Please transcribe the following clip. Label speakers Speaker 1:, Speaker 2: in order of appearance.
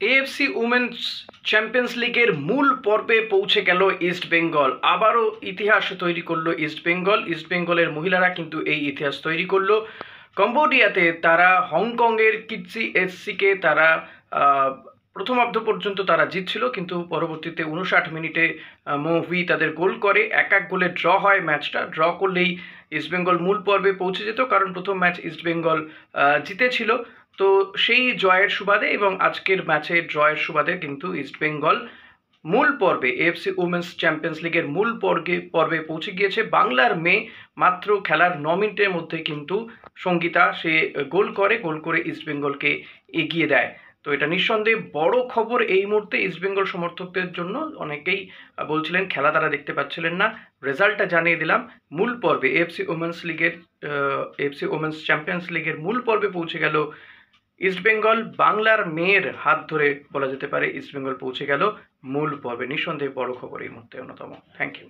Speaker 1: AFC women's champions লিগের মূল পর্বে পৌঁছে গেল ইস্ট বেঙ্গল। আবারও ইতিহাস তৈরি করলো ইস্ট বেঙ্গল। ইস্ট বেঙ্গলের মহিলারা কিন্তু এই ইতিহাস তৈরি করলো। কম্বোডিয়াতে তারা হংকংয়ের কিটসি এসসিকে তারা প্রথমার্ধ পর্যন্ত তারা জিতছিল, কিন্তু পরবর্তীতে 59 মিনিটে মোভি তাদের গোল করে। এক গোলে ড্র হয় ম্যাচটা। ড্র করলেই ইস্টবেঙ্গল মূল পর্বে পৌঁছে যেত, কারণ প্রথম ম্যাচ ইস্টবেঙ্গল জিতেছিল। তো সেই জয়ের সুবাদে এবং আজকের ম্যাচে ড্রয়ের সুবাদে কিন্তু ইস্টবেঙ্গল মূল পর্বে এএফসি উমেন্স চ্যাম্পিয়ন্স লিগের মূল পর্বে পৌঁছে গিয়েছে। বাংলার মেয়ে মাত্র খেলার 9 মিনিটের মধ্যে কিন্তু সঙ্গীতা সে গোল করে ইস্টবেঙ্গলকে এগিয়ে দেয়। তো এটা নিঃসন্দেহে বড় খবর এই মুহূর্তে ইস্টবেঙ্গল সমর্থকদের জন্য। অনেকেই বলছিলেন খেলা তারা দেখতে পাচ্ছিলেন না। রেজাল্টটা জানিয়ে দিলাম। মূল পর্বে এএফসি উমেন্স চ্যাম্পিয়ন্স লিগের মূল পর্বে পৌঁছে গেল ইস্টবেঙ্গল। বাংলার মেয়ের হাত ধরে বলা যেতে পারে ইস্টবেঙ্গল পৌঁছে গেল মূল পর্বে। নিঃসন্দেহে বড় খবর এই মুহূর্তে অন্যতম। Thank you.